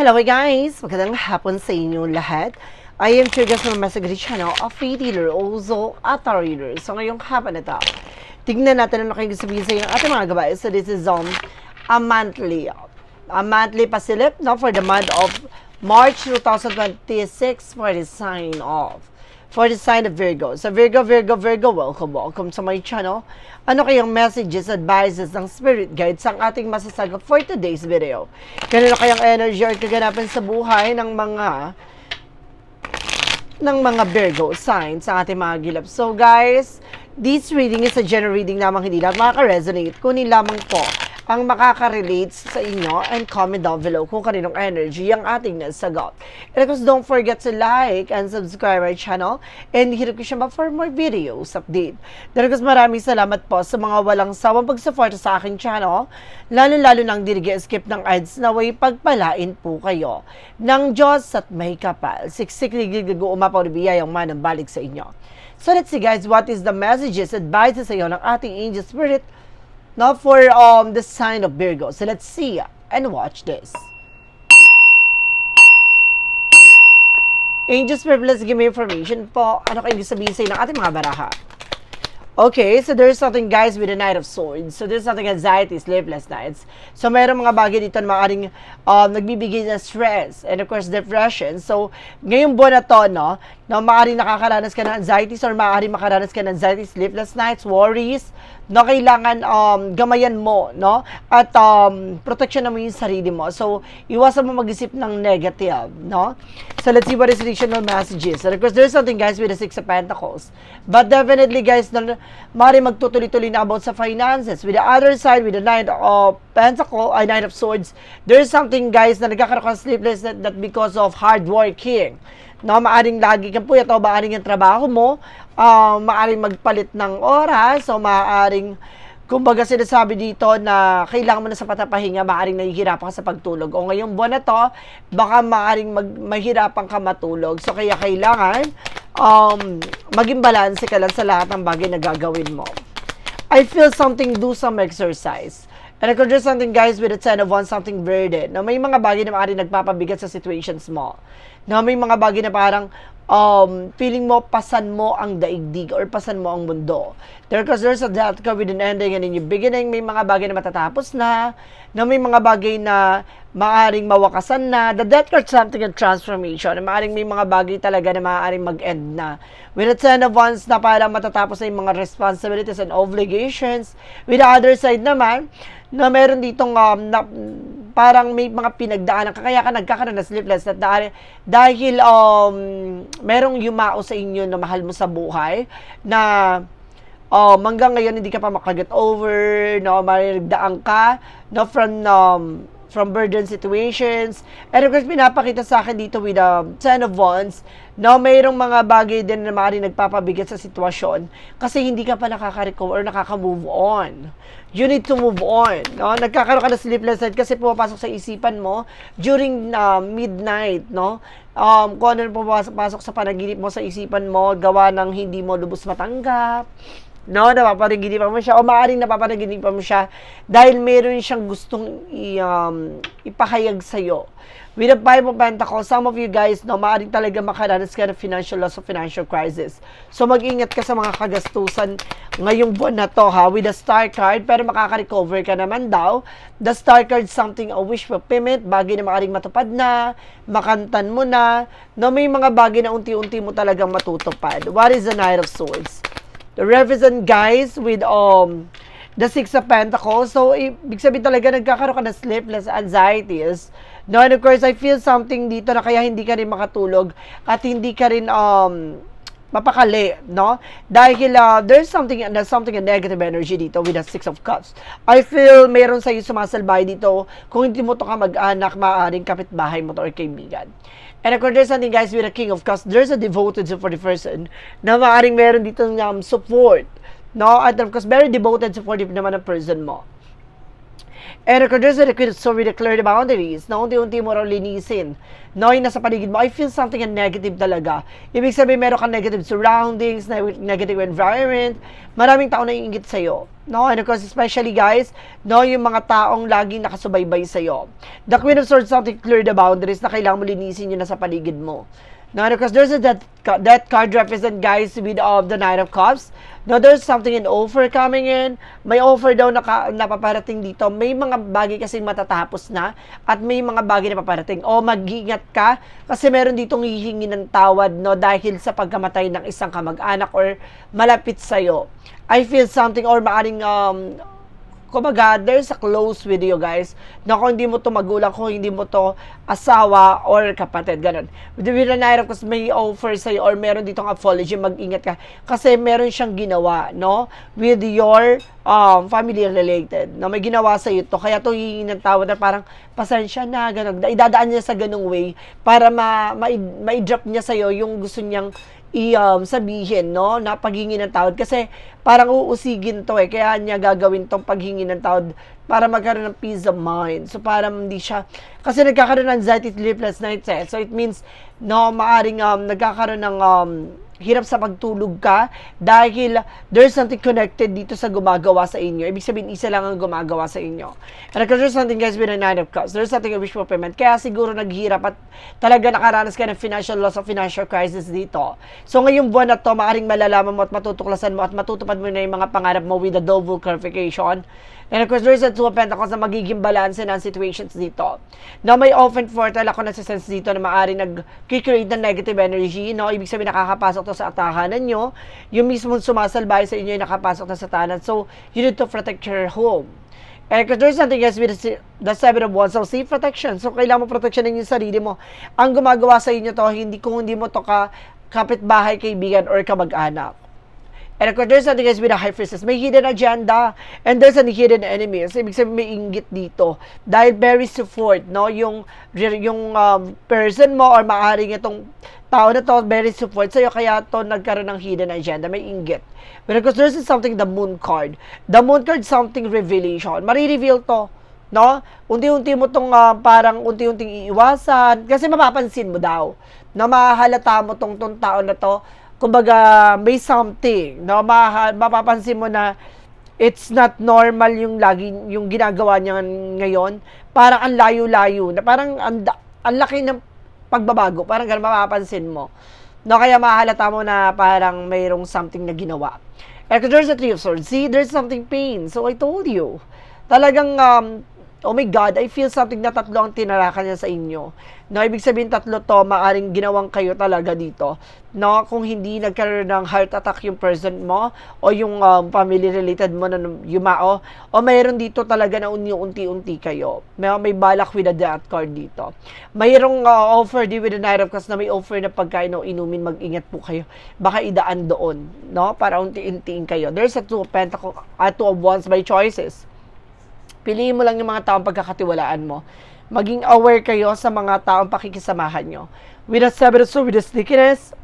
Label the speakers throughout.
Speaker 1: Hello guys! Magandang hapon sa inyo lahat. I am Trigas from Masagri Channel, a faith healer, also a tarot reader. So ngayong hapon na ito, tignan natin ano kayo sabihin sa inyo ating mga gabay. So this is a monthly pasilip for the month of March 2026 for the sign of Virgo. So Virgo, welcome to my channel. Ano kayong messages, advices ng spirit guides ang ating masasagot for today's video? Ganun kayang energy or kaganapan sa buhay ng mga Virgo signs sa ating mga gilap. So guys, this reading is a general reading lamang, hindi lahat makaka-resonate. Kunin lamang po ang makaka-relate sa inyo and comment down below kung kaninong energy ang ating nasagot. And of course, don't forget to like and subscribe our channel and hit ko siya for more videos update. And of course, maraming salamat po sa mga walang sawang pagsuporta sa aking channel, lalo-lalo nang di skip ng ads na way pagpalain po kayo ng Diyos at may kapal. Siksik liglig umapaw na biyayang manang balik sa inyo. So let's see guys, what is the messages, advices sa iyo ng ating angel spirit for the sign of Virgo. So let's see and watch this. Angel Spirit, let's give me information po. Ano kayo sabihin sa inyo ng ating mga baraha? Okay, so there's something guys with the Knight of Swords. So there's something anxiety, sleepless nights. So mayroong mga bagay dito na maaaring nagbibigay ng stress and of course depression. So ngayong buwan na to, na maaaring nakakaranas ka ng anxieties or maaaring makaranas ka ng anxiety, sleepless nights, worries, kailangan gamayan mo, at protection mo yung sarili mo. So iwasan mo mag-isip ng negative, So let's see what is additional messages. And of course, there's something guys with the Six of Pentacles. But definitely guys, maaaring magtutuloy-tuloy na about sa finances. With the other side, with the Knight of Pentacles, Knight of Swords, there's something guys na nagkakaroon ka sleepless that because of hard working. Maaaring lagi kang puyat o maaaring yung trabaho mo, maaaring magpalit ng oras, so maaaring, kumbaga sinasabi dito na kailangan mo na sa patapahinga, maaaring nahihirapan ka sa pagtulog. O ngayong buwan na to, baka maaaring mahirapan ka matulog. So kaya kailangan maging balanse ka lang sa lahat ng bagay na gagawin mo. I feel something, do some exercise. And I could do something guys with a 10 of Wands, something burden. May mga bagay na maaaring nagpapabigat sa situations mo. May mga bagay na parang feeling mo, pasan mo ang daigdig or pasan mo ang mundo. Because there's a death card with an ending and in your beginning, may mga bagay na matatapos na may mga bagay na maaaring mawakasan na. The death card something in transformation. Maaaring may mga bagay talaga na maaaring mag-end na. With a 10 of Wands na parang matatapos na yung mga responsibilities and obligations. With the other side naman, na meron ditong parang may mga pinagdaanan kaya ka nagkakaroon na sleepless at dahil merong yumao sa inyo na mahal mo sa buhay na hanggang ngayon hindi ka pa makaget over, marigdaan ka from burden situations. And of course, pinapakita sa akin dito with the 10 of Wands, mayroong mga bagay din na maaaring nagpapabigat sa sitwasyon kasi hindi ka pa nakaka-recover or nakaka-move on. You need to move on. Nagkakaroon ka na sleepless night kasi pumapasok sa isipan mo during midnight, kung ano na pumapasok sa panaginip mo sa isipan mo, gawa ng hindi mo lubos matanggap, napapanaginipan mo siya o maaaring napapanaginipan mo siya dahil meron siyang gustong ipahayag sa'yo. With the Five of Pentacles, some of you guys, maaaring talaga makaranas ka ng financial loss o financial crisis. So mag-ingat ka sa mga kagastusan ngayong buwan na to, with the Star card, pero makaka-recover ka naman daw. The Star card, something, a wish fulfillment, bagay na maaaring matupad na, makantan mo na, may mga bagay na unti-unti mo talagang matutupad. What is the Knight of Swords? The represent guys with the Six of Pentacles. So, ibig sabihin talaga nagkakaroon ka ng sleepless anxieties. And of course, I feel something dito na kaya hindi ka rin makatulog at hindi ka rin mapakali, Dahil there's something a negative energy dito with the Six of Cups. I feel meron sa'yo sumasalbay dito. Kung hindi mo to ka mag-anak, maaaring kapitbahay mo to or kaibigan. And of course, there's something guys with the King of Cups. There's a devoted for the person na maaaring meron dito support. At of course, very devoted, supportive naman ang person mo. And there's a request so we declare the boundaries na unti-unti mo raw linisin. No, yung nasa paligid mo, I feel something negative talaga. Ibig sabihin, meron kang negative surroundings, negative environment, maraming tao na iingit sa'yo. No, and of course, especially guys, no, yung mga taong laging nakasubaybay sa'yo. The Queen of Swords, something clear the boundaries na kailangan mo linisin yung nasa paligid mo. No, because there's a that card represent guys with the Knight of Cups. No, there's something in offer coming in. May offer daw napaparating dito. May mga bagay kasi matatapos na at may mga bagay na paparating. O mag-ingat ka kasi meron ditong hihingi ng tawad, no, dahil sa pagkamatay ng isang kamag-anak or malapit sa'yo. I feel something or maaring kumbaga, there's a close with you guys na kung hindi mo to magulang, kung hindi mo to asawa or kapatid, ganun. With the Knight of Cups, may offer sa'yo or meron ditong apology, mag-ingat ka. Kasi meron siyang ginawa, no? With your family related. No? May ginawa sa'yo to. Kaya to hihingi ng tawad na parang pasensya na, ganun. Idadaan niya sa ganung way para ma-drop niya sa'yo yung gusto niyang sabihin, no, na paghingi ng tawad kasi parang uusigin to kaya niya gagawin tong paghingi ng tawad para magkaroon ng peace of mind. So parang hindi siya kasi nagkakaroon ng anxiety, sleepless nights so it means no, maaring nagkakaroon ng hirap sa pagtulog ka dahil there's something connected dito sa gumagawa sa inyo. Ibig sabihin, isa lang ang gumagawa sa inyo. And because there's something guys with a Nine of Cups, there's something a wish fulfillment. Kaya siguro naghihirap at talaga nakaranas ka ng financial loss o financial crisis dito. So ngayong buwan na to, maaaring malalaman mo at matutuklasan mo at matutupad mo na yung mga pangarap mo with a double clarification. And of course, there's a Two of Pentacles na magiging balance ng situations dito. Now, may open portal ako nasa-sense dito na maaaring nag-create ng negative energy. No? Ibig sabihin, nakakapasok to sa atahanan nyo. Yung mismo sumasalbay sa inyo yung nakapasok na sa tahanan. So, you need to protect your home. And because there's something else with the Seven of Wands, so safe protection. So, kailangan mo proteksyonin yung sarili mo. Ang gumagawa sa inyo to, kung hindi mo to kapitbahay, kaibigan, or kamag-anak. And of course, there's something else with a High Priestess. May hidden agenda and there's a hidden enemy. So, ibig sabihin, may inggit dito. Dahil very support, no? Yung person mo or maaaring itong tao na to, very support sa'yo. Kaya to nagkaroon ng hidden agenda. May inggit. But of course, there's something, the Moon card. The Moon card, something revelation. Marireveal to. No? Unti-unti mo tong parang unti-unting iiwasan. Kasi mapapansin mo daw. Na mahalata mo tong tao na to. Kumbaga, may something, no? Mapapansin mo na it's not normal yung ginagawa niya ngayon. Parang ang layo-layo, na parang ang laki ng pagbabago, parang ganun mapapansin mo. No, kaya mahalata mo na parang mayroong something na ginawa. And there's a Three of Swords. See, there's something pain. So I told you. Talagang oh my God, I feel something na tatlo ang tinarakan niya sa inyo. No, ibig sabihin tatlo to, maaring ginawang kayo talaga dito. No, kung hindi nagkaroon ng heart attack yung person mo o yung family related mo na yumao o mayroon dito talaga na unti-unti kayo. May balak with a death card dito. Mayroong offer di with the Knight of Cups na may offer na pagkain o inumin, mag-ingat po kayo. Baka idaan doon, no? Para unti-untiin kayo. There's a Two of Pentacles, Two of Wands by choices. Piliin mo lang yung mga taong pagkakatiwalaan mo. Maging aware kayo sa mga taong pakikisamahan nyo. With a Seven of Swords, with a stickiness,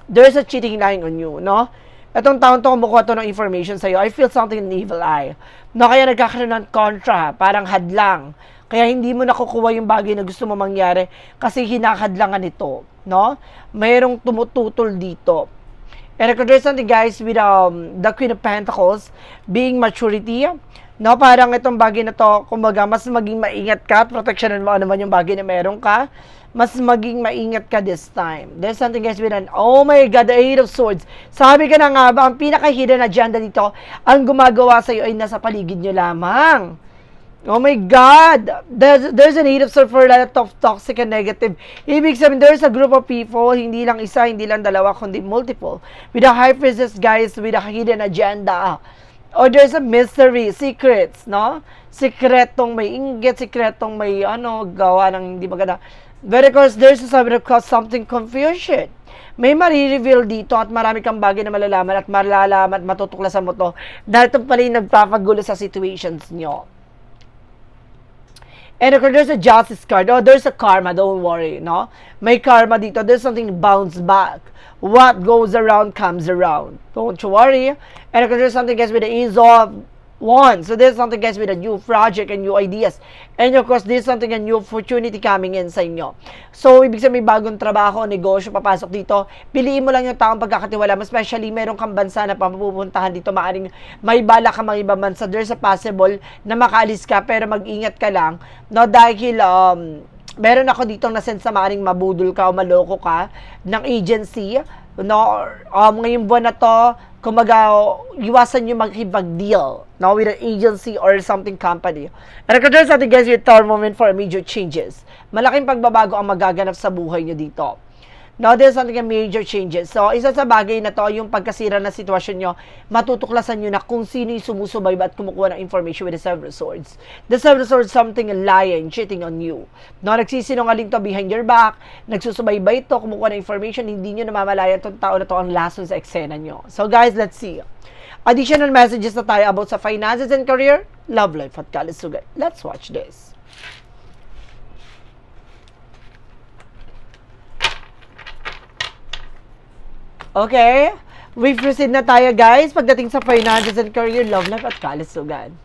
Speaker 1: there's a cheating lying on you, no? Itong taong to kumukuha to ng information sa'yo, I feel something in the evil eye. No, kaya nagkakaroon ng kontra, parang hadlang. Kaya hindi mo nakukuha yung bagay na gusto mo mangyari kasi hinahadlangan ito, no? Mayroong tumututol dito. And there's something guys with the Queen of Pentacles being maturity. No, parang itong bagay na to, kumbaga, mas maging maingat ka at protectionan mo ano man yung bagay na meron ka, mas maging maingat ka this time. There's something guys with oh my God, the Eight of Swords. Sabi ka na nga ba, ang pinaka-hidden agenda dito, ang gumagawa sa'yo ay nasa paligid nyo lamang. Oh my God! There's an Eight of Swords for a lot of toxic and negative. Ibig sabihin, there's a group of people, hindi lang isa, hindi lang dalawa, kundi multiple. With a High Priestess, guys, with a hidden agenda. Or there's a mystery, secrets, no? Sikretong may inggit, sikretong may gawa ng hindi maganda. But of course, there's something confusion. May marireveal dito at marami kang bagay na malalaman at matutuklasan mo to. Dahil ito pala yung nagpapagulo sa situations nyo. And of course, there's a justice card. Oh, there's a karma, don't worry, no? May karma dito. There's something bounce back. What goes around comes around. Don't you worry. And of course, there's something guys with the ease of One. So there's something guys with a new project and new ideas. And of course, there's something a new opportunity coming in sa inyo. So, ibig sabihin may bagong trabaho, negosyo, papasok dito. Piliin mo lang yung taong pagkakatiwala. Especially, meron kang bansa na papupuntahan dito. Maaring may bala ka mga ibang bansa. There's a possible na makaalis ka, pero mag-ingat ka lang. No, dahil, meron ako dito na sense na maaring mabudol ka o maloko ka ng agency. No, ngayong buwan na to, kumaga, iwasan nyo makipag-deal, no, with an agency or something company. And according sa ating guys, yung tower moment for major changes. Malaking pagbabago ang magaganap sa buhay nyo dito. No, there's something major changes. So, isa sa bagay na to, yung pagkasira na sitwasyon nyo, matutuklasan nyo na kung sino yung sumusubayba at kumukuha ng information with the Seven of Swords. The Seven of Swords, something lying, cheating on you. No, nagsisinungaling to behind your back, nagsusubaybay to, kumukuha ng information, hindi nyo namamalayan itong tao na to ang lason sa eksena nyo. So, guys, let's see. Additional messages na tayo about sa finances and career, love life at kalusugan. Let's watch this. Okay, we proceed na tayo guys pagdating sa finances and career, love life at kalusugan.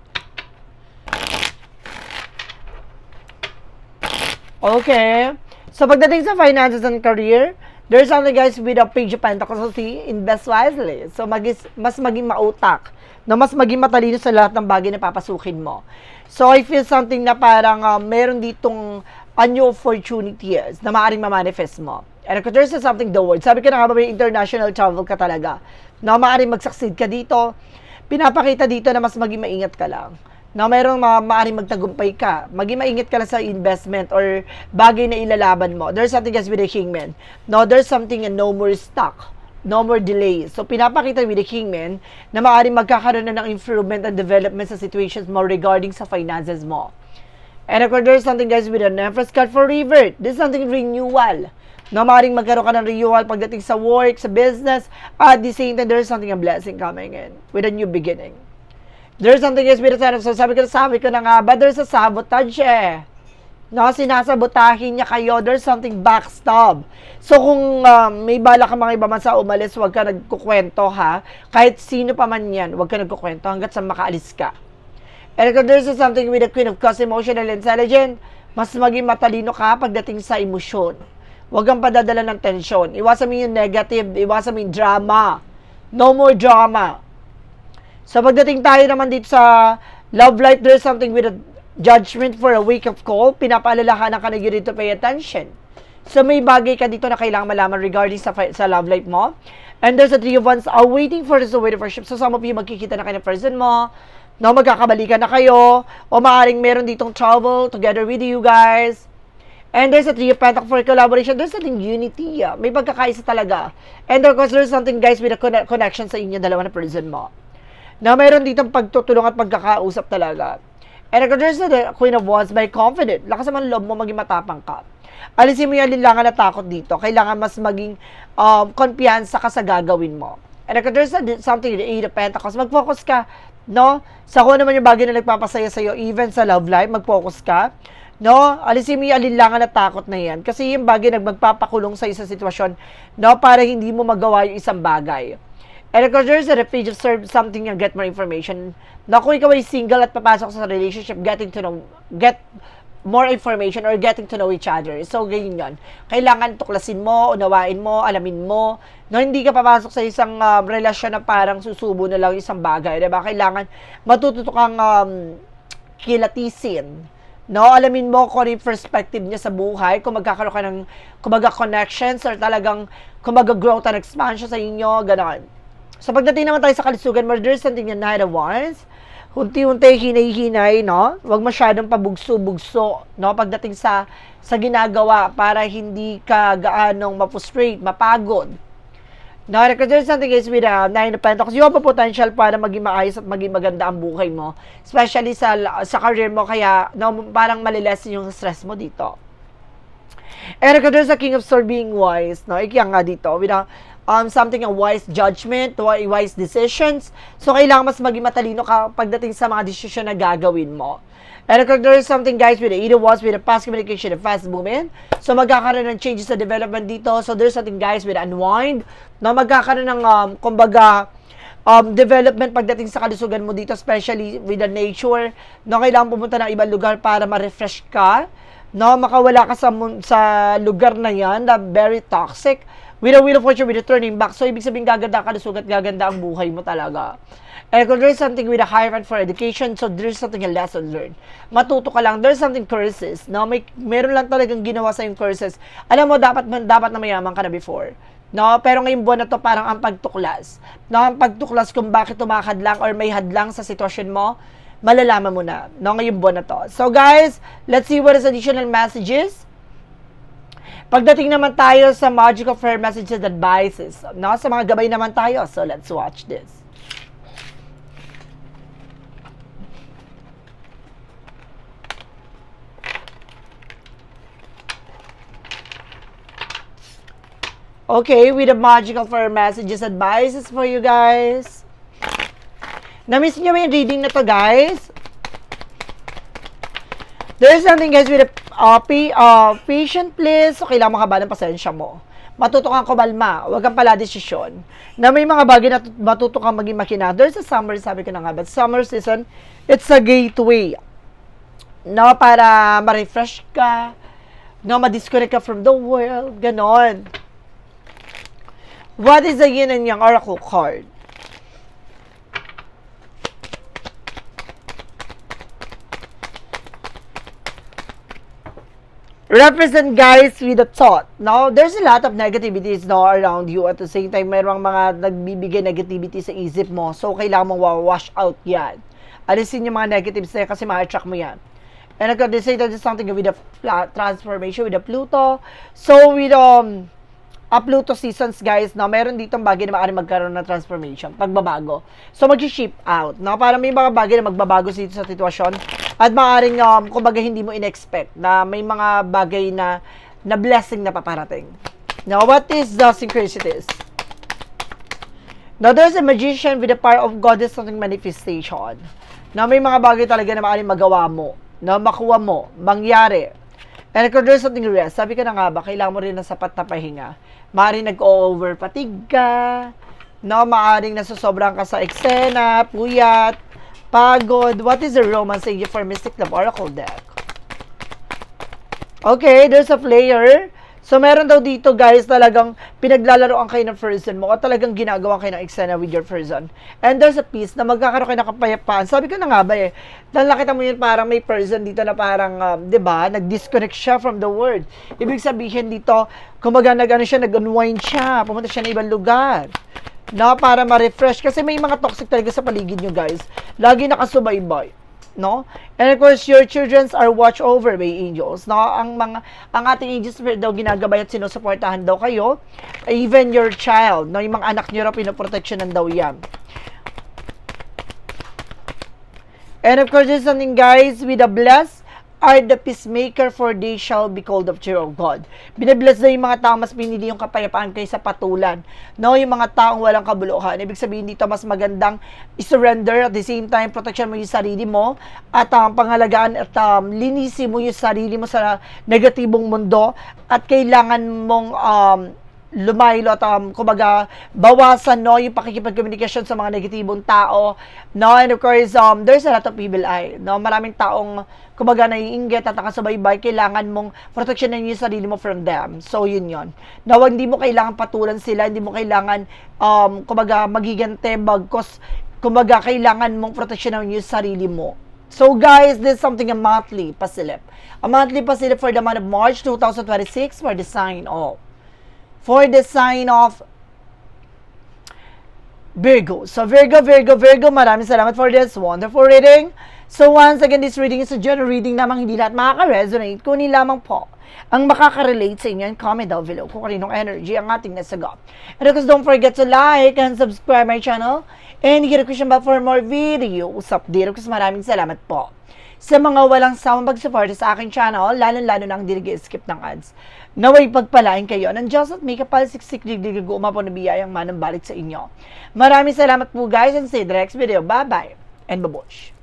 Speaker 1: Okay, so pagdating sa finances and career, there's something guys with a page of pentacles, invest wisely. So mas maging mautak, na mas maging matalino sa lahat ng bagay na papasukin mo. So I feel something na parang meron ditong new opportunities na maaaring ma-manifest mo. And if there's something the word, sabi ko na nga ba may international travel ka talaga, na maaaring mag-succeed ka dito, pinapakita dito na mas maging maingat ka lang. Na mayroong maaaring magtagumpay ka, maging maingat ka lang sa investment or bagay na ilalaban mo. There's something guys with the Kingman. No, there's something no more stuck, no more delays. So, pinapakita with the Kingman na maaaring magkakaroon na ng improvement and development sa situations mo regarding sa finances mo. And of course, there's something guys with an Empress card for revert. This is something renewal. No, maaaring magkaroon ka ng renewal pagdating sa work, sa business. At the same time, there's something a blessing coming in with a new beginning. There's something guys with a sign of, so sabi ko na nga ba, there's a sabotage eh. No, sinasabotahin niya kayo. There's something backstab. So, kung may bala ka mga ibang bansa umalis, huwag ka nagkukwento ha. Kahit sino pa man yan, huwag ka nagkukwento hanggat sa makaalis ka. And if there's something with the Queen of Cups, emotional intelligence, mas maging matalino ka pagdating sa emosyon. Huwag kang padadala ng tensyon. Iwasan mo yung negative, iwasan mo yung drama. No more drama. So, pagdating tayo naman dito sa love life, there's something with a judgment for a wake of call. Pinapaalalahanan ka na yun dito, pay attention. So, may bagay ka dito na kailangan malaman regarding sa love life mo. And there's a Three of Wands waiting for the way of worship. So, some of you magkikita na kayo ng person mo. No, magkakabalikan na kayo. O maaaring meron ditong trouble together with you guys. And there's a Three of Pentacles for collaboration. There's something unity. May pagkakaisa talaga. And of course, there's something guys with a connection sa inyo, dalawa na person mo. Na mayroon ditong pagtutulong at pagkakausap talaga. And of course, there's the Queen of Wands, may confident. Lakas naman loob mo, maging matapang ka. Alisin mo yung alinlangan na takot dito. Kailangan mas maging kumpiyansa ka sa gagawin mo. And of course, there's something with the Eight of Pentacles. Mag-focus ka, no? Sa kung naman yung bagay na nagpapasaya sa'yo, even sa love life, mag-focus ka. No, alisin mo yung alinlangan na takot na yan. Kasi yung bagay magpapakulong sa isang sitwasyon, no, para hindi mo magawa yung isang bagay. And of course, there's a page of something and get more information. No, kung ikaw ay single at papasok sa relationship, get more information or getting to know each other. So, ganyan yun. Kailangan tuklasin mo, unawain mo, alamin mo. No, hindi ka papasok sa isang relasyon na parang susubo na lang isang bagay. Diba? Kailangan matututo kang kilatisin. No, alamin mo kung ano yung perspective niya sa buhay, kung magkakaroon ka ng connections or talagang growth and expansion sa inyo, gano'n. So, pagdating naman tayo sa kalusugan, there's something yung Knight of Wands. Unti-unti, hinay-hinay, no? Huwag masyadong pabugso-bugso, no? Pagdating sa ginagawa para hindi ka gaanong ma-frustrate, mapagod. No, because there's something is with Nine of Pentacles, you have a potential para maging maayos at maging maganda ang buhay mo. Especially sa career mo, kaya no, parang maliles yung stress mo dito. And because there's a King of Swords being wise, no? Ikiyang nga dito, with something a wise judgment, wise decisions. So, kailangan mas maging matalino ka pagdating sa mga desisyon na gagawin mo. And of course, there is something guys with the Eight of Wands, with the fast communication and fast movement. So, magkakaroon ng changes sa development dito. So, there's something guys with unwind. Na magkakaroon ng, kumbaga, development pagdating sa kalusugan mo dito, especially with the nature, no, kailangan pumunta ng ibang lugar para ma-refresh ka, no, makawala ka sa lugar na yan, na very toxic, with a wheel of fortune, with a turning back. So, ibig sabihin, gaganda ang kalusugan, gaganda ang buhay mo talaga. And kung there's something with a higher rate for education, so there's something a lesson learned. Matuto ka lang, there's something curses, no, meron lang talagang ginawa sa yung curses. Alam mo, dapat na mayaman ka na before. No, pero ngayong buwan na to parang ang pagtuklas. No, ang pagtuklas kung bakit tumakadlang or may hadlang sa sitwasyon mo, malalaman mo na. No, ngayong buwan na to. So guys, let's see what is additional messages. Pagdating naman tayo sa magical fair messages and advices. No, sa mga gabay naman tayo. So let's watch this. Okay, with the magical for messages, advices for you guys. Na-miss nyo yung reading na to, guys? There's something, guys, with a patient, please. So, kailangan makaba ng pasensya mo. Matuto kang kumalma. Huwag kang pala desisyon. Na may mga bagay na matuto kang maging makina. There's a summer, sabi ko na nga, but summer season, it's a gateway. No, para ma-refresh ka. No, ma-disconnect ka from the world. Ganon. What is the yin and yang oracle card? Represent, guys, with a thought. No, there's a lot of negativities no around you. At the same time, mayroong mga nagbibigay negativity sa isip mo. So, kailangan mong wash out yan. Alisin yung mga negatives na yan kasi ma-attract mo yan. And I could say that is something with a transformation with a Pluto. So, with Pluto seasons, guys, no, meron ditong bagay na maaaring magkaroon ng transformation, pagbabago. So, mag-ship out, no? Para may mga bagay na magbabago dito sa sitwasyon at maaaring, kumbaga, hindi mo in-expect na may mga bagay na blessing na paparating. Now, what is the synchronicities? Now, there's a magician with the power of God is something manifestation. Na may mga bagay talaga na maaaring magawa mo, na makuha mo, mangyari. And kung there's something rest, sabi ko na nga ba, kailangan mo rin ng sapat na pahinga. Maaaring nag-over fatigue ka, no? Maaaring nasusobrang ka sa eksena, puyat, pagod. What is the romance agent for Mystic Love Oracle deck? Okay, there's a player. So, meron daw dito, guys, talagang pinaglalaroan kayo ng person mo o talagang ginagawa kayo ng eksena with your person. And there's a peace na magkakaroon kayo ng kapayapaan. Sabi ko na nga ba nakita mo yun parang may person dito na parang, di ba, nag-disconnect siya from the world. Ibig sabihin dito, kumaga nag-unwind siya, pumunta siya na ibang lugar. No, para ma-refresh. Kasi may mga toxic talaga sa paligid nyo, guys. Lagi nakasubaybay. No? And of course, your children are watched over by angels. No? Ang ating angels daw ginagabay at sinusuportahan daw kayo. Even your child, no? Yung mga anak niyo raw pinoproteksyonan daw yan. And of course, there's something, guys, with a bless are the peacemaker, for they shall be called of children of God. Binibless na yung mga tao, mas pinili yung kapayapaan kaysa patulan. No, yung mga taong walang kabuluhan. Ibig sabihin dito, mas magandang i-surrender, at the same time, protection mo yung sarili mo, at pangalagaan at linisin mo yung sarili mo sa negatibong mundo, at kailangan mong lumaylo at kumbaga bawasan no yung pakikipagkomunikasyon sa mga negatibong tao, no. And of course there's a lot of evil eye, no. Maraming taong kumbaga naiinggit at nakasubaybay. Kailangan mong proteksyonan yung sarili mo from them. So yun na hindi mo kailangan patulan sila, hindi mo kailangan kumbaga magigante, bagkos kumbaga kailangan mong proteksyonan yung sarili mo. So guys, this is something a monthly pasilip for the month of March 2026 for the sign of Virgo. So, Virgo, maraming salamat for this wonderful reading. So, once again, this reading is a general reading namang hindi lahat makaka-resonate. Kunin lamang po ang makaka-relate sa inyo and comment down below kung kaninong energy ang ating nasagap. And of course, don't forget to like and subscribe my channel and hit the question bell for more videos update. Of course, maraming salamat po sa mga walang sawang pag-support sa aking channel, lalo-lalo na ang di nag-skip ng ads. Naway pagpalain kayo ng Diyos at may kapal-siksik digdig umapo na biyayang manang balik sa inyo. Maraming salamat po, guys, and see you in the next video. Bye-bye and babush!